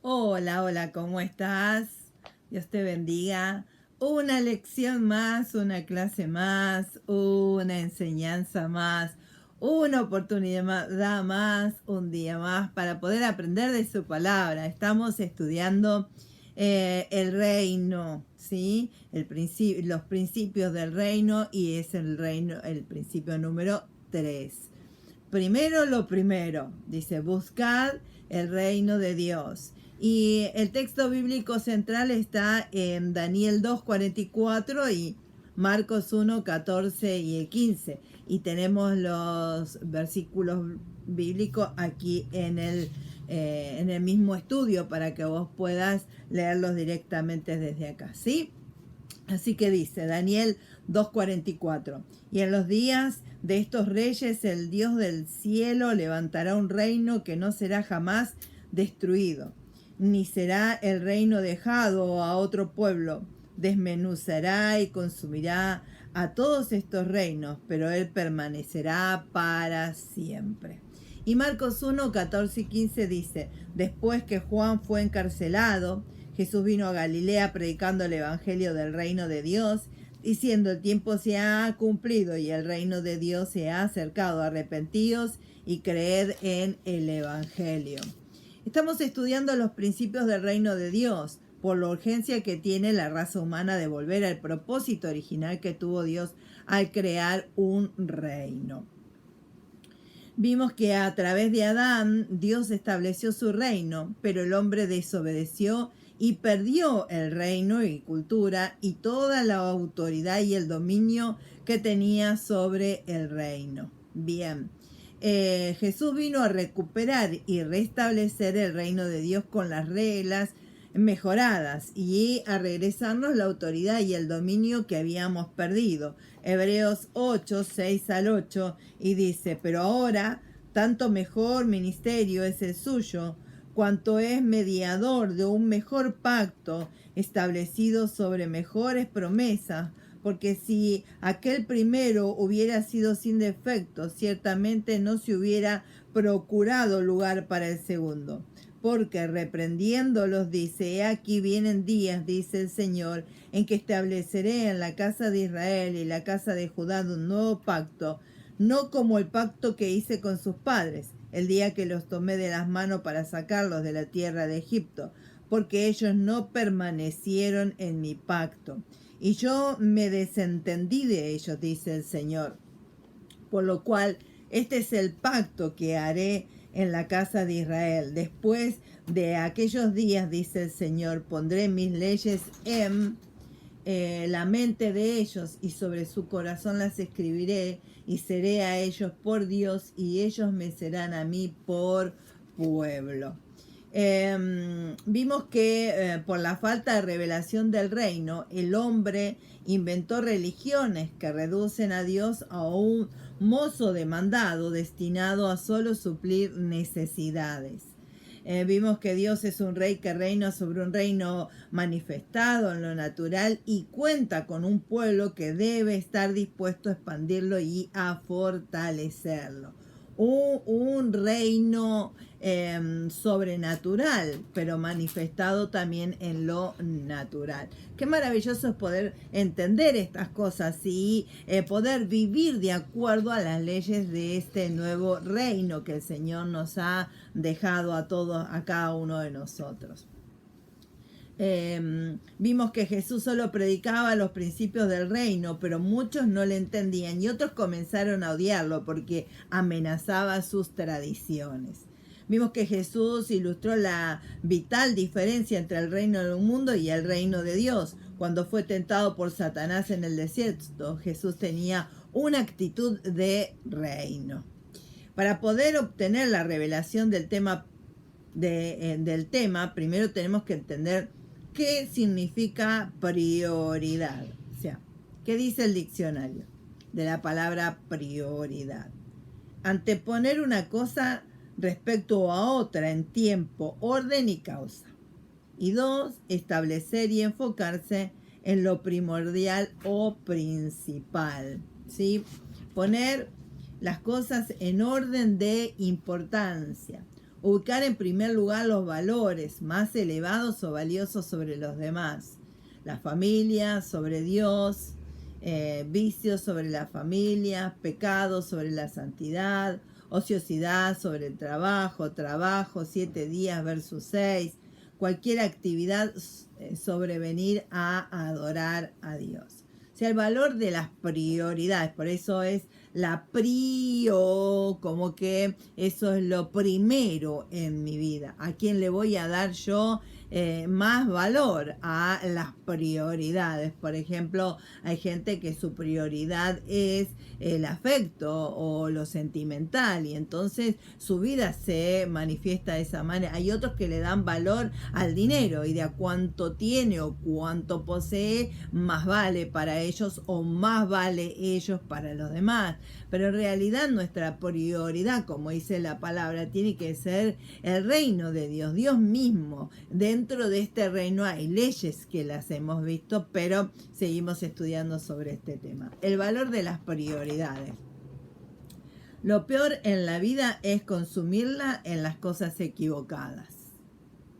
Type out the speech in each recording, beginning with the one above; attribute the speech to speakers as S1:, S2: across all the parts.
S1: Hola, hola, ¿cómo estás? Dios te bendiga. Una lección más, una clase más, una enseñanza más, una oportunidad más, un día más para poder aprender de su palabra. Estamos estudiando el reino, ¿sí? Los principios del reino y es el reino, el principio número 3. Primero lo primero, dice, buscad el reino de Dios. Y el texto bíblico central está en Daniel 2:44 y Marcos 1:14 y 15. Y tenemos los versículos bíblicos aquí en el mismo estudio para que vos puedas leerlos directamente desde acá, ¿sí? Así que dice Daniel 2:44, y en los días de estos reyes el Dios del cielo levantará un reino que no será jamás destruido, ni será el reino dejado a otro pueblo. Desmenuzará y consumirá a todos estos reinos, pero él permanecerá para siempre. Y Marcos 1:14 y 15 dice, después que Juan fue encarcelado, Jesús vino a Galilea predicando el evangelio del reino de Dios, diciendo el tiempo se ha cumplido y el reino de Dios se ha acercado. Arrepentíos y creed en el evangelio. Estamos estudiando los principios del reino de Dios por la urgencia que tiene la raza humana de volver al propósito original que tuvo Dios al crear un reino. Vimos que a través de Adán Dios estableció su reino, pero el hombre desobedeció y perdió el reino y cultura y toda la autoridad y el dominio que tenía sobre el reino. Bien, Jesús vino a recuperar y restablecer el reino de Dios con las reglas mejoradas y a regresarnos la autoridad y el dominio que habíamos perdido. Hebreos 8, 6 al 8, y dice, pero ahora tanto mejor ministerio es el suyo, cuanto es mediador de un mejor pacto establecido sobre mejores promesas, porque si aquel primero hubiera sido sin defecto, ciertamente no se hubiera procurado lugar para el segundo. Porque reprendiéndolos dice, he aquí vienen días, dice el Señor, en que estableceré en la casa de Israel y la casa de Judá un nuevo pacto, no como el pacto que hice con sus padres, el día que los tomé de las manos para sacarlos de la tierra de Egipto, porque ellos no permanecieron en mi pacto. Y yo me desentendí de ellos, dice el Señor. Por lo cual, este es el pacto que haré en la casa de Israel. Después de aquellos días, dice el Señor, pondré mis leyes en la mente de ellos y sobre su corazón las escribiré y seré a ellos por Dios y ellos me serán a mí por pueblo. Vimos que por la falta de revelación del reino, el hombre inventó religiones que reducen a Dios a un mozo demandado destinado a solo suplir necesidades. Vimos que Dios es un rey que reina sobre un reino manifestado en lo natural y cuenta con un pueblo que debe estar dispuesto a expandirlo y a fortalecerlo. Un reino sobrenatural, pero manifestado también en lo natural. Qué maravilloso es poder entender estas cosas y poder vivir de acuerdo a las leyes de este nuevo reino que el Señor nos ha dejado a todos, a cada uno de nosotros. Vimos que Jesús solo predicaba los principios del reino, pero muchos no le entendían y otros comenzaron a odiarlo porque amenazaba sus tradiciones. Vimos que Jesús ilustró la vital diferencia entre el reino del mundo y el reino de Dios. Cuando fue tentado por Satanás en el desierto, Jesús tenía una actitud de reino. Para poder obtener la revelación del tema, primero tenemos que entender qué significa prioridad. O sea, ¿qué dice el diccionario de la palabra prioridad? Anteponer una cosa respecto a otra en tiempo, orden y causa. Y 2, establecer y enfocarse en lo primordial o principal, ¿sí? Poner las cosas en orden de importancia. Ubicar en primer lugar los valores más elevados o valiosos sobre los demás. La familia sobre Dios, vicios sobre la familia, pecados sobre la santidad, ociosidad sobre el trabajo, 7 días versus 6, cualquier actividad sobre venir a adorar a Dios. O sea, el valor de las prioridades, por eso es la como que eso es lo primero en mi vida. ¿A quién le voy a dar yo más valor? A las prioridades. Por ejemplo, hay gente que su prioridad es el afecto o lo sentimental y entonces su vida se manifiesta de esa manera. Hay otros que le dan valor al dinero y de a cuánto tiene o cuánto posee, más vale para ellos o más vale ellos para los demás. Pero en realidad nuestra prioridad, como dice la palabra, tiene que ser el reino de Dios, Dios mismo. Dentro de este reino hay leyes que las hemos visto, pero seguimos estudiando sobre este tema. El valor de las prioridades. Lo peor en la vida es consumirla en las cosas equivocadas.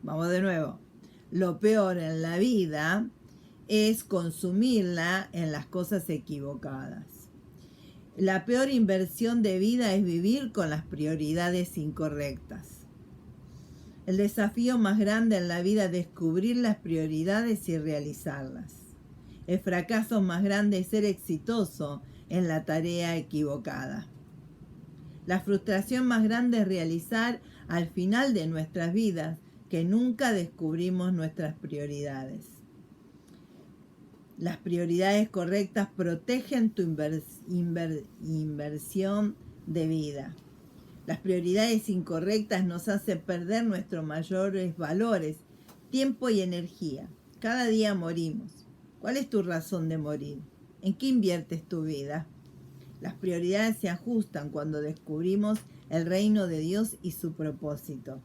S1: Vamos de nuevo. Lo peor en la vida es consumirla en las cosas equivocadas. La peor inversión de vida es vivir con las prioridades incorrectas. El desafío más grande en la vida es descubrir las prioridades y realizarlas. El fracaso más grande es ser exitoso en la tarea equivocada. La frustración más grande es realizar al final de nuestras vidas que nunca descubrimos nuestras prioridades. Las prioridades correctas protegen tu inversión de vida. Las prioridades incorrectas nos hacen perder nuestros mayores valores, tiempo y energía. Cada día morimos. ¿Cuál es tu razón de morir? ¿En qué inviertes tu vida? Las prioridades se ajustan cuando descubrimos el reino de Dios y su propósito.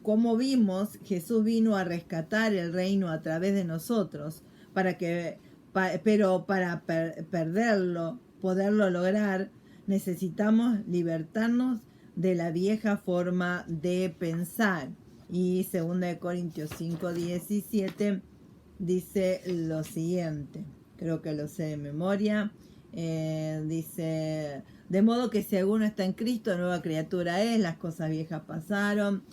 S1: Como vimos, Jesús vino a rescatar el reino a través de nosotros, pero para poderlo lograr, necesitamos libertarnos de la vieja forma de pensar. Y 2 Corintios 5:17 dice lo siguiente, creo que lo sé de memoria, dice: de modo que si alguno está en Cristo, nueva criatura es, las cosas viejas pasaron,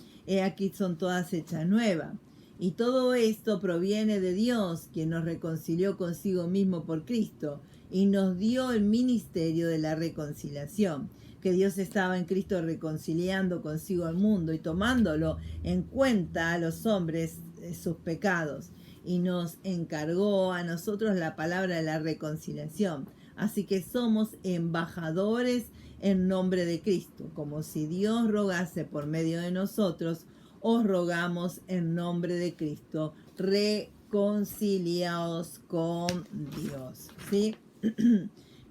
S1: aquí son todas hechas nuevas. Y todo esto proviene de Dios, quien nos reconcilió consigo mismo por Cristo y nos dio el ministerio de la reconciliación. Que Dios estaba en Cristo reconciliando consigo al mundo y tomándolo en cuenta a los hombres sus pecados. Y nos encargó a nosotros la palabra de la reconciliación. Así que somos embajadores en nombre de Cristo. Como si Dios rogase por medio de nosotros, os rogamos en nombre de Cristo, reconciliaos con Dios. ¿Sí?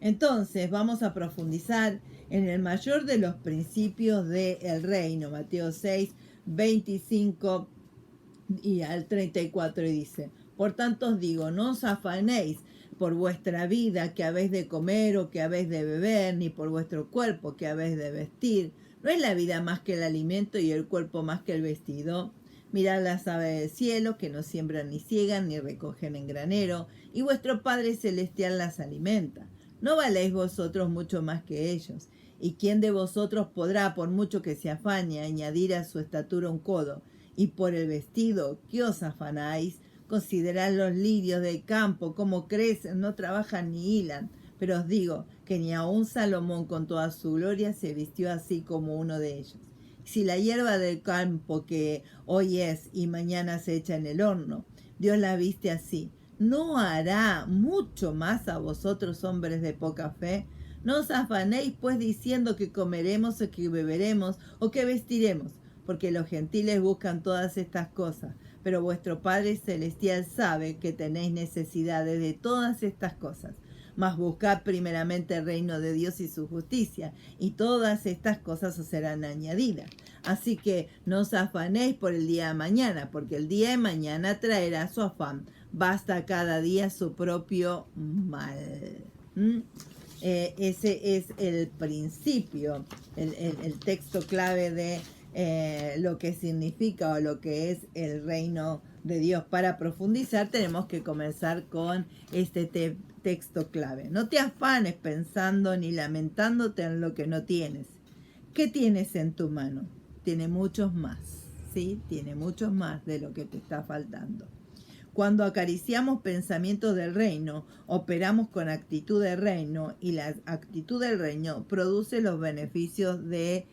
S1: Entonces vamos a profundizar en el mayor de los principios del reino. Mateo 6, 25 y al 34 y dice: por tanto os digo, no os afanéis por vuestra vida, que habéis de comer o que habéis de beber, ni por vuestro cuerpo, que habéis de vestir. ¿No es la vida más que el alimento y el cuerpo más que el vestido? Mirad las aves del cielo, que no siembran ni ciegan ni recogen en granero, y vuestro Padre Celestial las alimenta. ¿No valéis vosotros mucho más que ellos? ¿Y quién de vosotros podrá, por mucho que se afane, añadir a su estatura un codo? Y por el vestido, ¿qué os afanáis? Considerad los lirios del campo, cómo crecen, no trabajan ni hilan. Pero os digo que ni aun Salomón con toda su gloria se vistió así como uno de ellos. Si la hierba del campo que hoy es y mañana se echa en el horno, Dios la viste así, ¿no hará mucho más a vosotros, hombres de poca fe? No os afanéis pues diciendo que comeremos o que beberemos o que vestiremos, porque los gentiles buscan todas estas cosas, pero vuestro Padre Celestial sabe que tenéis necesidades de todas estas cosas. Mas buscad primeramente el reino de Dios y su justicia, y todas estas cosas os serán añadidas. Así que no os afanéis por el día de mañana, porque el día de mañana traerá su afán. Basta cada día su propio mal. ese es el principio, el texto clave de lo que significa o lo que es el reino de Dios. Para profundizar tenemos que comenzar con este texto clave. No te afanes pensando ni lamentándote en lo que no tienes. ¿Qué tienes en tu mano? Tiene muchos más, ¿sí? Tiene muchos más de lo que te está faltando. Cuando acariciamos pensamientos del reino, operamos con actitud del reino y la actitud del reino produce los beneficios del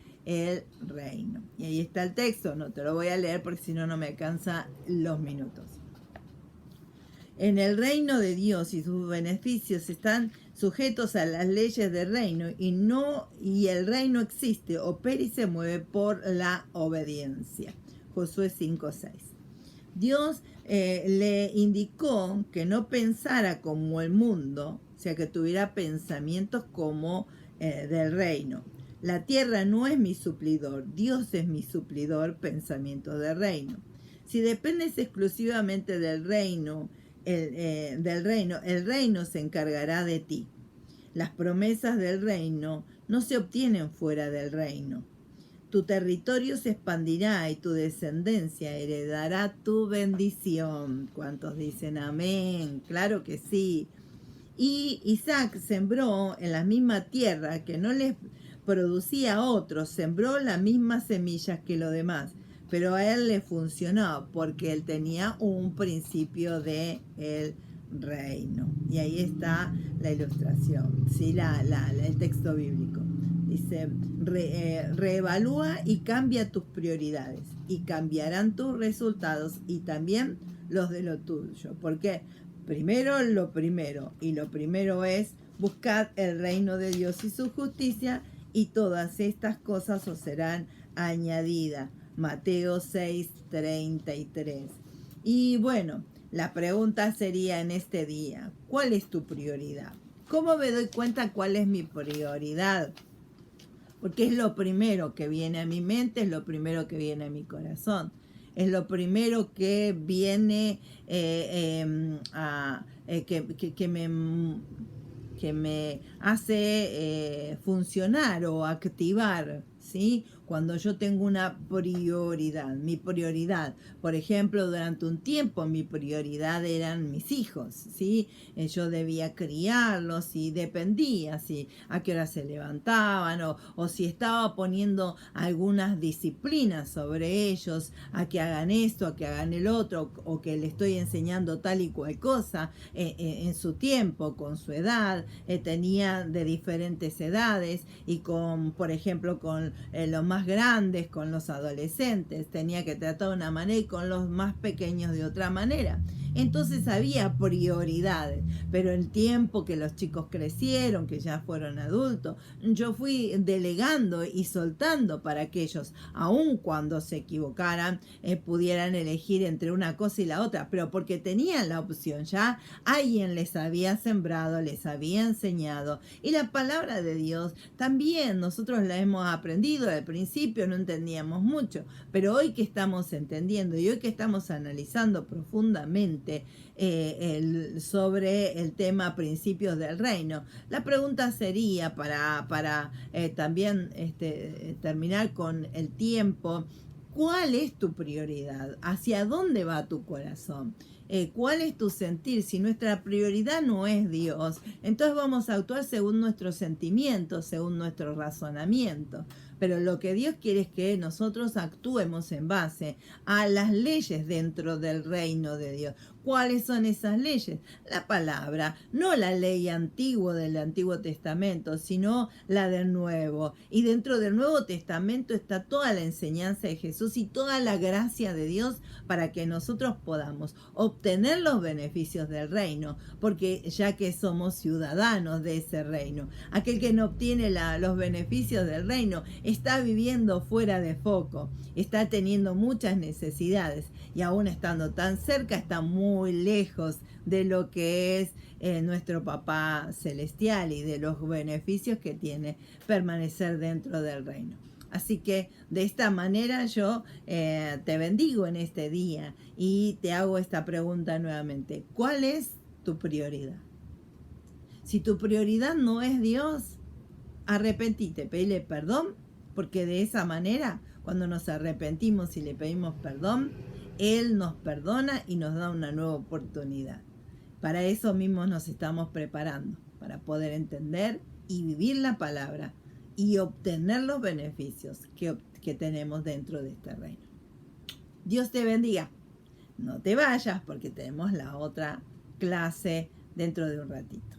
S1: reino. Y ahí está el texto, no te lo voy a leer porque si no, no me alcanza los minutos. En el reino de Dios y sus beneficios están sujetos a las leyes del reino y el reino existe, opera y se mueve por la obediencia. Josué 5:6. Dios le indicó que no pensara como el mundo, o sea, que tuviera pensamientos como del reino. La tierra no es mi suplidor, Dios es mi suplidor, pensamientos del reino. Si dependes exclusivamente del reino, el reino se encargará de ti. Las promesas del reino no se obtienen fuera del reino. Tu territorio se expandirá y tu descendencia heredará tu bendición. ¿Cuántos dicen amén? Claro que sí. Y Isaac sembró en la misma tierra que no les producía a otros, sembró las mismas semillas que los demás, pero a él le funcionó porque él tenía un principio de el reino. Y ahí está la ilustración, ¿sí? El texto bíblico. Dice, reevalúa y cambia tus prioridades y cambiarán tus resultados y también los de lo tuyo. Porque primero lo primero, y lo primero es buscar el reino de Dios y su justicia, y todas estas cosas os serán añadidas. Mateo 6:33. Y bueno, la pregunta sería en este día, ¿cuál es tu prioridad? ¿Cómo me doy cuenta cuál es mi prioridad? Porque es lo primero que viene a mi mente, es lo primero que viene a mi corazón. Es lo primero que viene que me hace funcionar o activar, ¿sí? Cuando yo tengo una prioridad, mi prioridad, por ejemplo, durante un tiempo mi prioridad eran mis hijos, ¿sí? Yo debía criarlos y dependía si a qué hora se levantaban o si estaba poniendo algunas disciplinas sobre ellos, a que hagan esto, a que hagan el otro, o que le estoy enseñando tal y cual cosa en su tiempo, con su edad, tenía de diferentes edades y con, por ejemplo, con los más grandes, con los adolescentes, tenía que tratar de una manera y con los más pequeños de otra manera. Entonces había prioridades, pero el tiempo que los chicos crecieron, que ya fueron adultos, yo fui delegando y soltando para que ellos, aun cuando se equivocaran, pudieran elegir entre una cosa y la otra, pero porque tenían la opción, ya alguien les había sembrado, les había enseñado, y la palabra de Dios también nosotros la hemos aprendido. Al principio no entendíamos mucho, pero hoy que estamos entendiendo y hoy que estamos analizando profundamente sobre el tema principios del reino, la pregunta sería para también terminar con el tiempo: ¿cuál es tu prioridad? ¿Hacia dónde va tu corazón? ¿Cuál es tu sentir? Si nuestra prioridad no es Dios, entonces vamos a actuar según nuestros sentimientos, según nuestro razonamiento. Pero lo que Dios quiere es que nosotros actuemos en base a las leyes dentro del reino de Dios. ¿Cuáles son esas leyes? La palabra, no la ley antigua del Antiguo Testamento, sino la del Nuevo. Y dentro del Nuevo Testamento está toda la enseñanza de Jesús y toda la gracia de Dios para que nosotros podamos obtener los beneficios del reino, porque ya que somos ciudadanos de ese reino, aquel que no obtiene los beneficios del reino está viviendo fuera de foco, está teniendo muchas necesidades y aún estando tan cerca está muy lejos de lo que es nuestro Papá Celestial y de los beneficios que tiene permanecer dentro del reino. Así que de esta manera yo te bendigo en este día y te hago esta pregunta nuevamente: ¿cuál es tu prioridad? Si tu prioridad no es Dios, arrepentite, pedile perdón, porque de esa manera, cuando nos arrepentimos y le pedimos perdón, Él nos perdona y nos da una nueva oportunidad. Para eso mismo nos estamos preparando, para poder entender y vivir la palabra y obtener los beneficios que tenemos dentro de este reino. Dios te bendiga. No te vayas porque tenemos la otra clase dentro de un ratito.